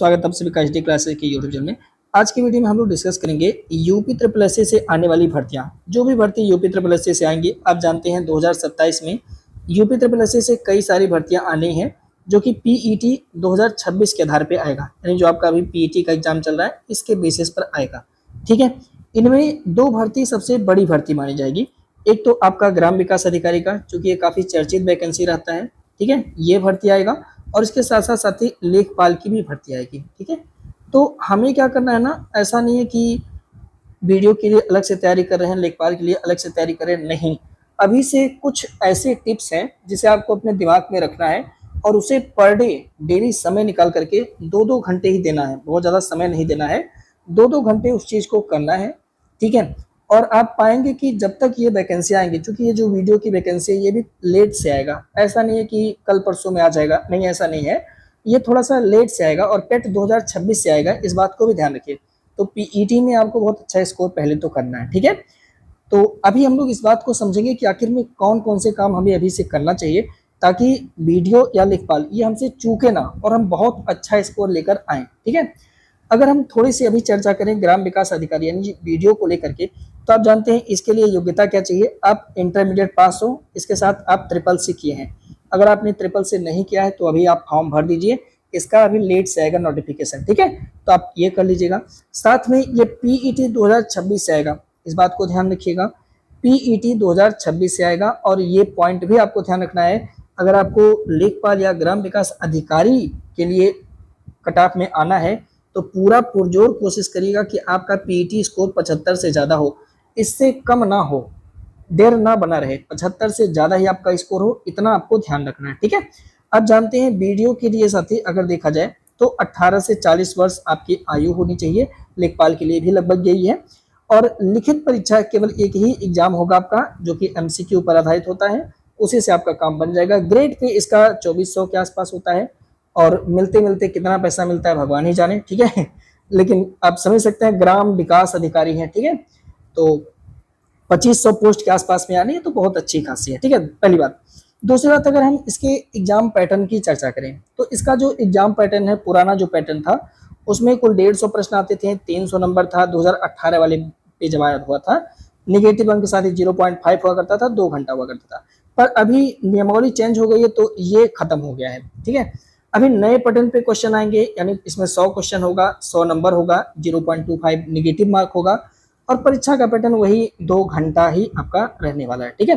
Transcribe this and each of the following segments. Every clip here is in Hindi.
स्वागत है आप सभी का एचडी क्लासेस के यूट्यूब चैनल में। आज की वीडियो में हम लोग डिस्कस करेंगे यूपी ट्रिपल एससी से आने वाली भर्तियां। जो भी भर्ती यूपी ट्रिपल एससी से आएंगी, आप जानते हैं 2027 में यूपी ट्रिपल एससी से कई सारी भर्तियां आनी हैं, जो कि पीईटी 2026 के आधार पर आएगा। यानी जो आपका अभी पीईटी का एग्जाम चल रहा है, इसके बेसिस पर आएगा। ठीक है, इनमें दो भर्ती सबसे बड़ी भर्ती मानी जाएगी। एक तो आपका ग्राम विकास अधिकारी का, चूंकि ये काफी चर्चित वैकेंसी रहता है। ठीक है, ये भर्ती आएगा और इसके साथ साथ साथ ही लेखपाल की भी भर्ती आएगी। ठीक है, तो हमें क्या करना है ना, ऐसा नहीं है कि वीडियो के लिए अलग से तैयारी कर रहे हैं, लेखपाल के लिए अलग से तैयारी कर रहे हैं, नहीं। अभी से कुछ ऐसे टिप्स हैं जिसे आपको अपने दिमाग में रखना है और उसे पर डे डेली समय निकाल करके 2-2 घंटे ही देना है, बहुत ज़्यादा समय नहीं देना है। 2-2 घंटे उस चीज़ को करना है। ठीक है, और आप पाएंगे कि जब तक ये वैकेंसी आएंगी, चूंकि ये जो वीडियो की वैकेंसी है ये भी लेट से आएगा, ऐसा नहीं है कि कल परसों में आ जाएगा, नहीं ऐसा नहीं है, ये थोड़ा सा लेट से आएगा और पेट 2026 से आएगा, इस बात को भी ध्यान रखिए। तो पीईटी में आपको बहुत अच्छा स्कोर पहले तो करना है। ठीक है, तो अभी हम लोग इस बात को समझेंगे कि आखिर में कौन कौन से काम हमें अभी से करना चाहिए, ताकि वीडियो या लेखपाल ये हमसे चूके ना और हम बहुत अच्छा स्कोर लेकर आए। ठीक है, अगर हम थोड़ी सी अभी चर्चा करें ग्राम विकास अधिकारी यानी वीडियो को लेकर के, तो आप जानते हैं इसके लिए योग्यता क्या चाहिए। आप इंटरमीडिएट पास हो, इसके साथ आप ट्रिपल सी किए हैं। अगर आपने ट्रिपल सी नहीं किया है तो अभी आप फॉर्म भर दीजिए, इसका अभी लेट से आएगा नोटिफिकेशन। ठीक है, तो आप ये कर लीजिएगा। साथ में ये पीईटी 2026 से आएगा, इस बात को ध्यान रखिएगा। पीईटी 2026 से आएगा और ये पॉइंट भी आपको ध्यान रखना है। अगर आपको लेखपाल या ग्राम विकास अधिकारी के लिए कट ऑफ में आना है तो पूरा पुरजोर कोशिश करिएगा कि आपका पीईटी स्कोर 75 से ज़्यादा हो, इससे कम ना हो, देर ना बना रहे, 75 से ज़्यादा ही आपका स्कोर हो, इतना आपको ध्यान रखना है। ठीक है, आप जानते हैं वीडियो के लिए साथी अगर देखा जाए तो 18 से 40 वर्ष आपकी आयु होनी चाहिए, लेखपाल के लिए भी लगभग यही है। और लिखित परीक्षा केवल एक ही एग्जाम होगा आपका, जो कि एमसीक्यू पर आधारित होता है, उसी से आपका काम बन जाएगा। ग्रेड पे इसका 2400 के आसपास होता है और मिलते मिलते कितना पैसा मिलता है भगवान ही जाने। ठीक है, लेकिन आप समझ सकते हैं ग्राम विकास अधिकारी हैं। ठीक है, तो 2500 पोस्ट के आसपास में आनी है तो बहुत अच्छी खासी है। ठीक है, पहली बात। दूसरी बात, अगर हम इसके एग्जाम पैटर्न की चर्चा करें तो इसका जो एग्जाम पैटर्न है, पुराना जो पैटर्न था उसमें कुल 150 प्रश्न आते थे, 300 नंबर था 2018 वाले पे जब आया हुआ था। निगेटिव अंक के साथ ही 0.5 हुआ करता था, 2 घंटा हुआ करता था। पर अभी नियमावली चेंज हो गई है तो ये खत्म हो गया है। ठीक है, अभी नए पैटर्न पे क्वेश्चन आएंगे, यानी इसमें 100 क्वेश्चन होगा, 100 नंबर होगा, 0.25 निगेटिव मार्क होगा और परीक्षा का पैटर्न वही 2 घंटा ही आपका रहने वाला है। ठीक है,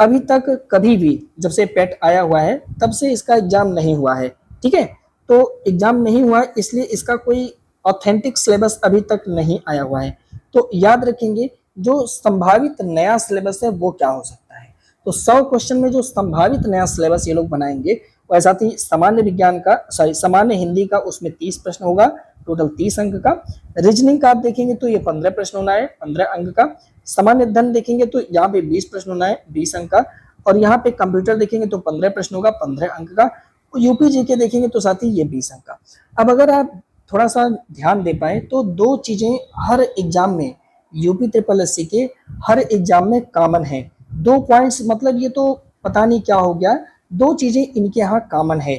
अभी तक कभी भी जब से पेट आया हुआ है तब से इसका एग्जाम नहीं हुआ है। ठीक है, तो एग्जाम नहीं हुआ है इसलिए इसका कोई ऑथेंटिक सिलेबस अभी तक नहीं आया हुआ है। तो याद रखेंगे जो संभावित नया सिलेबस है वो क्या हो सकता है। तो 100 क्वेश्चन में जो संभावित नया सिलेबस ये लोग बनाएंगे, और साथ ही सामान्य विज्ञान का सामान्य हिंदी का उसमें 30 प्रश्न होगा, टोटल 30 अंक का। रीजनिंग का आप देखेंगे तो ये 15 प्रश्न होना है, 15 अंक का। सामान्य अध्ययन देखेंगे तो यहाँ पे 20 प्रश्न होना है, 20 अंक का। और यहाँ पे कंप्यूटर देखेंगे तो 15 प्रश्न होगा, 15 अंक का। यूपी जीके देखेंगे तो साथ ही ये 20 अंक का। अब अगर आप थोड़ा सा ध्यान दे पाए तो दो चीजें हर एग्जाम में, यूपी ट्रिपल एससी के हर एग्जाम में कॉमन है। 2 पॉइंट्स, मतलब ये तो पता नहीं क्या हो गया, 2 चीजें इनके यहाँ कॉमन है।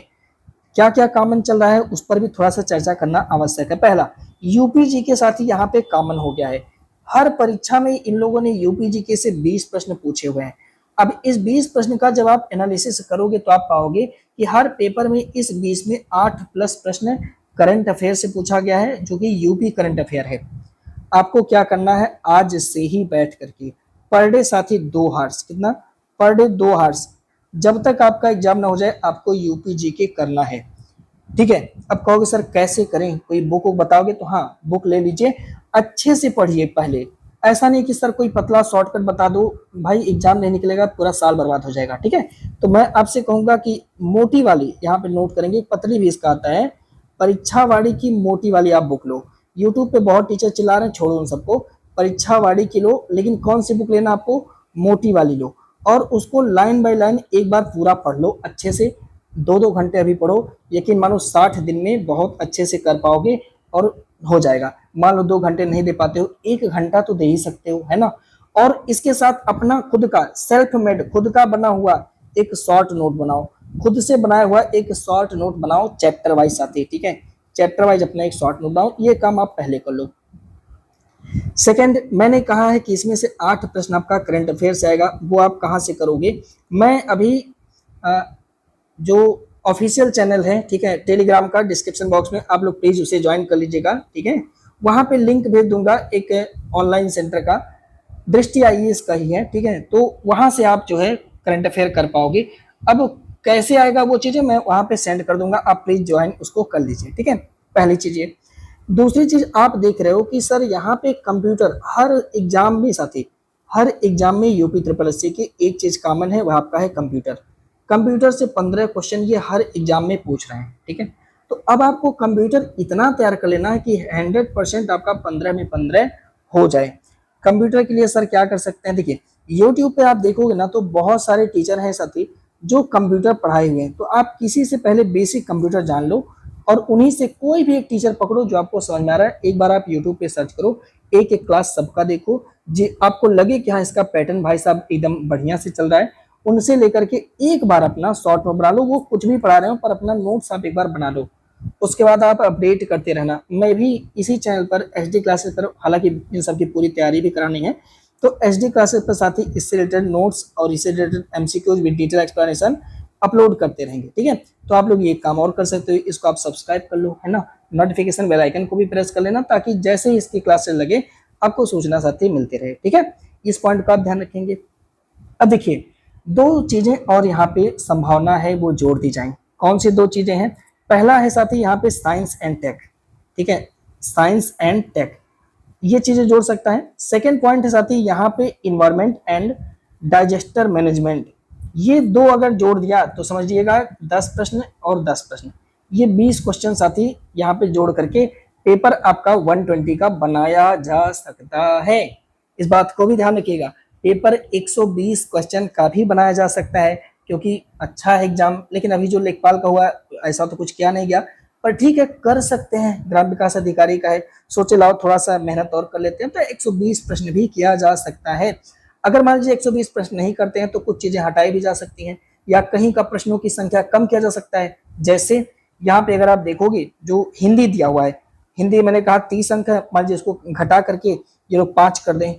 क्या क्या कॉमन चल रहा है उस पर भी थोड़ा सा चर्चा करना आवश्यक है। पहला, यूपीजी के साथ ही यहाँ पे कॉमन हो गया है, हर परीक्षा में इन लोगों ने यूपीजी के से 20 प्रश्न पूछे हुए हैं। अब इस 20 प्रश्न का जब आप एनालिसिस करोगे तो आप पाओगे कि हर पेपर में इस 20 में 8 प्लस प्रश्न करंट अफेयर से पूछा गया है, जो कि यूपी करंट अफेयर है। आपको क्या करना है, आज से ही बैठ करके पर डे साथी 2 हार्स, कितना पर डे 2 हार्स, जब तक आपका एग्जाम ना हो जाए आपको यूपीजी के करना है। ठीक है, अब कहोगे सर कैसे करें, कोई बुक बताओगे, तो हाँ बुक ले लीजिए, अच्छे से पढ़िए पहले। ऐसा नहीं कि सर कोई पतला शॉर्टकट बता दो, भाई एग्जाम नहीं निकलेगा, पूरा साल बर्बाद हो जाएगा। ठीक है, तो मैं आपसे कहूंगा कि मोटी वाली यहाँ पे नोट करेंगे, पतली भी इसका आता है, परीक्षावाड़ी की मोटी वाली आप बुक लो। यूट्यूब पे बहुत टीचर चिल्ला रहे हैं, छोड़ो उन सबको, परीक्षावाड़ी की लो, लेकिन कौन सी बुक लेना आपको, मोटी वाली लो, और उसको लाइन बाय लाइन एक बार पूरा पढ़ लो अच्छे से। 2-2 घंटे अभी पढ़ो, यकीन मानो 60 दिन में बहुत अच्छे से कर पाओगे और हो जाएगा। मान लो 2 घंटे नहीं दे पाते हो, 1 घंटा तो दे ही सकते हो, है ना। और इसके साथ अपना खुद का सेल्फ मेड, खुद का बना हुआ एक शॉर्ट नोट बनाओ, खुद से बनाया हुआ एक शॉर्ट नोट बनाओ, चैप्टर वाइज आती है। ठीक है, चैप्टर वाइज अपना एक शॉर्ट नोट डाउन, ये काम आप पहले कर लो। सेकंड, मैंने कहा है कि इसमें से 8 प्रश्न आपका करंट अफेयर से आएगा, वो आप कहाँ से करोगे। मैं अभी जो ऑफिशियल चैनल है, ठीक है, टेलीग्राम का, डिस्क्रिप्शन बॉक्स में आप लोग प्लीज उसे ज्वाइन कर लीजिएगा, ठीक है। वहां पे लिंक भेज दूंगा एक ऑनलाइन सेंटर का, दृष्टि आईएएस का ही है, ठीक है। तो वहां से आप जो है करंट अफेयर कर पाओगे। अब कैसे आएगा वो चीजें मैं वहां पे सेंड कर दूंगा, आप प्लीज ज्वाइन उसको कर लीजिए, ठीक है। पहली चीज ये। दूसरी चीज आप देख रहे हो कि सर यहाँ पे कंप्यूटर हर एग्जाम में, साथी हर एग्जाम में यूपी ट्रिपल एससी की एक चीज कॉमन है, वह आपका है कंप्यूटर। कंप्यूटर से 15 क्वेश्चन ये हर एग्जाम में पूछ रहे हैं, ठीक है। तो अब आपको कंप्यूटर इतना तैयार कर लेना है कि 100% आपका 15 में 15 हो जाए। कंप्यूटर के लिए सर क्या कर सकते हैं, देखिए यूट्यूब पे आप देखोगे ना तो बहुत सारे टीचर हैं साथी जो कंप्यूटर पढ़ाए हुए हैं। तो आप किसी से पहले बेसिक कंप्यूटर जान लो और उन्हीं से कोई भी एक टीचर पकड़ो जो आपको समझ में आ रहा है। एक बार आप यूट्यूब पे सर्च करो, एक एक क्लास सबका देखो, जी आपको लगे कि हाँ इसका पैटर्न भाई साहब एकदम बढ़िया से चल रहा है, उनसे लेकर के एक बार अपना शॉर्ट नोट बना लो। वो कुछ भी पढ़ा रहे हो पर अपना नोट्स आप एक बार बना लो, उसके बाद आप अपडेट करते रहना। मैं भी इसी चैनल पर एचडी क्लासेस पर, हालांकि इन सब की पूरी तैयारी भी करानी है, तो एचडी क्लासेस पर साथ ही इससे रिलेटेड नोट्स और इससे related MCQs with detail explanation upload करते रहेंगे, ठीक है। तो आप लोग ये काम और कर सकते हो, इसको आप सब्सक्राइब कर लो, है ना, नोटिफिकेशन बेल आइकन को भी प्रेस कर लेना ताकि जैसे ही इसकी क्लासेस लगे आपको सूचना साथ ही मिलती रहे, ठीक है। इस पॉइंट का आप ध्यान रखेंगे। अब देखिए दो चीजें और यहाँ पे संभावना है वो जोड़ दी जाएं। कौन सी दो चीजें हैं, पहला है साथी यहाँ पे साइंस एंड टेक, ठीक है, साइंस एंड टेक, ये चीजें जोड़ सकता है। सेकेंड पॉइंट है साथी यहाँ पे इन्वायरमेंट एंड डाइजेस्टर मैनेजमेंट, ये दो अगर जोड़ दिया तो समझिएगा 10 प्रश्न और 10 प्रश्न, ये 20 क्वेश्चन साथी यहाँ पे जोड़ करके पेपर आपका 120 का बनाया जा सकता है। इस बात को भी ध्यान रखिएगा, पेपर 120 क्वेश्चन का भी बनाया जा सकता है, क्योंकि अच्छा है एग्जाम। लेकिन अभी जो लेखपाल का हुआ ऐसा तो कुछ किया नहीं गया, पर ठीक है कर सकते हैं, ग्राम विकास अधिकारी का है, सोचे लाओ थोड़ा सा मेहनत और कर लेते हैं तो 120 प्रश्न भी किया जा सकता है। अगर मान लीजिए 120 प्रश्न नहीं करते हैं तो कुछ चीजें हटाई भी जा सकती हैं, या कहीं का प्रश्नों की संख्या कम किया जा सकता है। जैसे यहाँ पे अगर आप देखोगे जो हिंदी दिया हुआ है, हिंदी मैंने कहा 30 अंक है, मान लीजिए इसको घटा करके ये लोग 5 कर दें,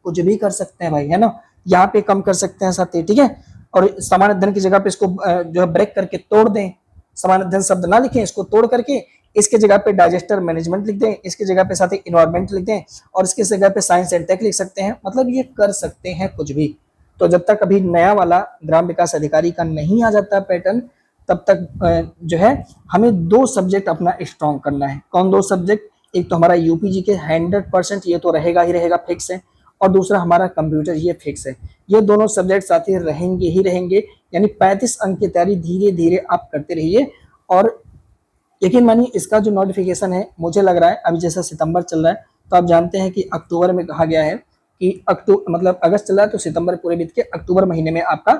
कुछ भी कर सकते हैं भाई, है ना, यहाँ पे कम कर सकते हैं साथी, ठीक है। और सामान्य अध्ययन की जगह पे इसको जो है ब्रेक करके तोड़ दें, सामान्य अध्ययन शब्द ना लिखें, इसको तोड़ करके इसके जगह पे डाइजेस्टर मैनेजमेंट लिख दें, इसके जगह पे साथ ही इन्वायरमेंट लिख दें, और इसके जगह पे साइंस एंड टेक लिख सकते हैं। मतलब ये कर सकते हैं कुछ भी। तो जब तक अभी नया वाला ग्राम विकास अधिकारी का नहीं आ जाता पैटर्न, तब तक जो है हमें 2 सब्जेक्ट अपना स्ट्रॉन्ग करना है। कौन 2 सब्जेक्ट, एक तो हमारा यूपीजी के 100% ये तो रहेगा ही रहेगा, फिक्स है, और दूसरा हमारा कंप्यूटर, ये फिक्स है। ये दोनों सब्जेक्ट साथ ही रहेंगे ही रहेंगे, यानी 35 अंक की तैयारी धीरे धीरे आप करते रहिए। और यकीन मानिए इसका जो नोटिफिकेशन है, मुझे लग रहा है अभी जैसा सितंबर चल रहा है तो आप जानते हैं कि अक्टूबर में कहा गया है कि अक्टूबर मतलब अगस्त चल रहा है तो सितंबर पूरे बीत के अक्टूबर महीने में आपका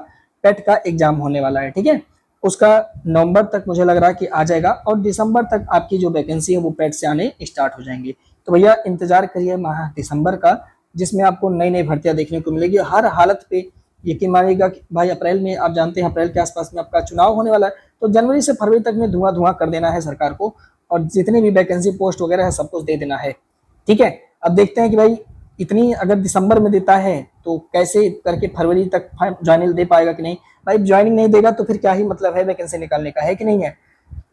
पेट का एग्जाम होने वाला है, ठीक है। उसका नवंबर तक मुझे लग रहा है कि आ जाएगा, और दिसंबर तक आपकी जो वैकेंसी है वो पेट से आने स्टार्ट हो जाएंगे। तो भैया इंतजार करिए माह दिसंबर का, जिसमें आपको नई नई भर्तियां देखने को मिलेगी हर हालत पे। यकीन मानिएगा कि भाई अप्रैल में आप जानते हैं अप्रैल के आसपास में आपका चुनाव होने वाला है, तो जनवरी से फरवरी तक में धुआं धुआं कर देना है सरकार को, और जितने भी वैकेंसी पोस्ट वगैरह है सब कुछ दे देना है, ठीक है। अब देखते हैं कि भाई इतनी अगर दिसंबर में देता है तो कैसे करके फरवरी तक ज्वाइनिंग दे पाएगा कि नहीं। भाई ज्वाइनिंग नहीं देगा तो फिर क्या ही मतलब है वैकेंसी निकालने का, है कि नहीं है,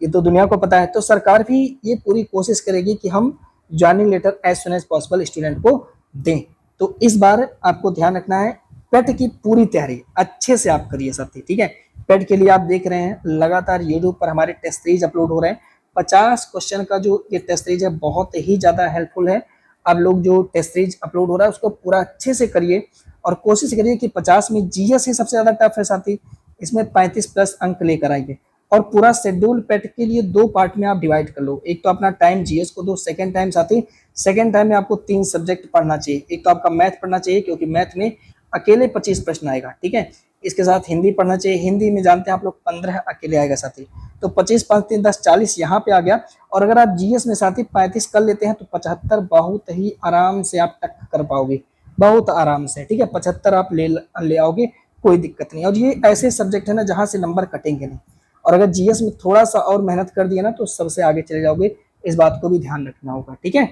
ये तो दुनिया को पता है। तो सरकार भी ये पूरी कोशिश करेगी कि हम joining letter as soon as possible student को दें। तो इस बार आपको ध्यान रखना है, पेट की पूरी तैयारी अच्छे से आप करिए साथी, ठीक है। पेट के लिए आप देख रहे हैं लगातार यूट्यूब पर हमारे टेस्ट सीरीज अपलोड हो रहे हैं। 50 क्वेश्चन का जो ये टेस्ट सीरीज है बहुत ही ज्यादा हेल्पफुल है। आप लोग जो टेस्ट सीरीज अपलोड हो रहा है उसको पूरा अच्छे से करिए, और कोशिश करिए कि 50 में जीएस ही सबसे ज्यादा टफ है साथी, इसमें 35+ अंक लेकर आइए। और पूरा शेड्यूल पेट के लिए 2 पार्ट में आप डिवाइड कर लो, एक तो अपना टाइम जीएस को दो, सेकंड टाइम साथी सेकंड टाइम में आपको 3 सब्जेक्ट पढ़ना चाहिए। एक तो आपका मैथ पढ़ना चाहिए क्योंकि मैथ में अकेले 25 प्रश्न आएगा, ठीक है। इसके साथ हिंदी पढ़ना चाहिए, हिंदी में जानते हैं आप लोग 15 अकेले आएगा साथी, तो 25 5 3 10 40 यहाँ पे आ गया। और अगर आप जीएस में साथी 35 कर लेते हैं तो 75 बहुत ही आराम से आप टक कर पाओगे, बहुत आराम से, ठीक है। 75 आप ले आओगे, कोई दिक्कत नहीं। और ये ऐसे सब्जेक्ट है ना जहाँ से नंबर कटेंगे नहीं, और अगर जीएस में थोड़ा सा और मेहनत कर दिया ना तो सबसे आगे चले जाओगे। इस बात को भी ध्यान रखना होगा। ठीक है,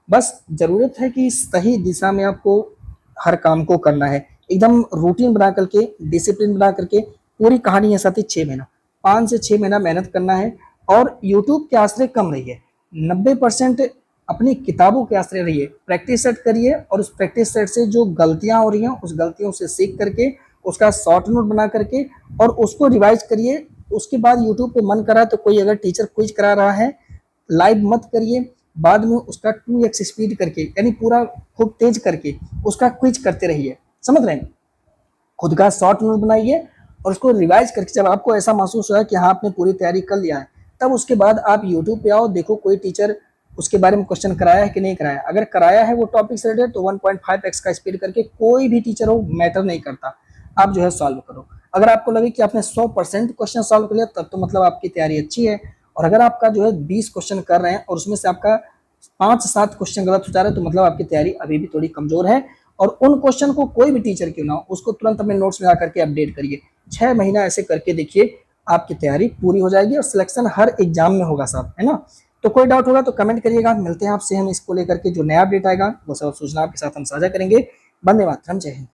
बस ज़रूरत है कि सही दिशा में आपको हर काम को करना है, एकदम रूटीन बना करके, डिसिप्लिन बना करके। पूरी कहानी है साथी 6 महीना, 5 से 6 महीना मेहनत करना है और यूट्यूब के आश्रय कम रहिए। 90% अपनी किताबों के आश्रय रहिए, प्रैक्टिस सेट करिए और उस प्रैक्टिस सेट से जो गलतियां हो रही हैं उस गलतियों से सीख करके उसका शॉर्ट नोट बना करके और उसको रिवाइज करिए। उसके बाद यूट्यूब पे मन करा तो कोई अगर टीचर क्विज करा रहा है, लाइव मत करिए, बाद में उसका 2x स्पीड करके, यानी पूरा खूब तेज करके उसका क्विज करते रहिए। समझ रहे हैं, खुद का शॉर्ट नोट बनाइए और उसको रिवाइज करके जब आपको ऐसा महसूस हुआ कि हाँ आपने पूरी तैयारी कर लिया है, तब उसके बाद आप यूट्यूब पे आओ, देखो कोई टीचर उसके बारे में क्वेश्चन कराया है कि नहीं कराया। अगर कराया है वो टॉपिक से रिलेटेड तो 1.5x का स्पीड करके, कोई भी टीचर हो मैटर नहीं करता, आप जो है सॉल्व करो। अगर आपको लगे कि आपने 100% क्वेश्चन सॉल्व कर लिया तब तो मतलब आपकी तैयारी अच्छी है। और अगर आपका जो है 20 क्वेश्चन कर रहे हैं और उसमें से आपका 5-7 क्वेश्चन गलत हो जा रहा है तो मतलब आपकी तैयारी अभी भी थोड़ी कमजोर है। और उन क्वेश्चन को कोई भी टीचर क्यों ना हो उसको तुरंत अपने नोट्स में आकर के अपडेट करिए। 6 महीना ऐसे करके देखिए, आपकी तैयारी पूरी हो जाएगी और सिलेक्शन हर एग्जाम में होगा साहब, है ना। तो कोई डाउट होगा तो कमेंट करिएगा, मिलते हैं आपसे हम इसको लेकर के जो नया अपडेट आएगा वो सब सूचना आपके साथ हम साझा करेंगे। वंदे मातरम, जय हिंद।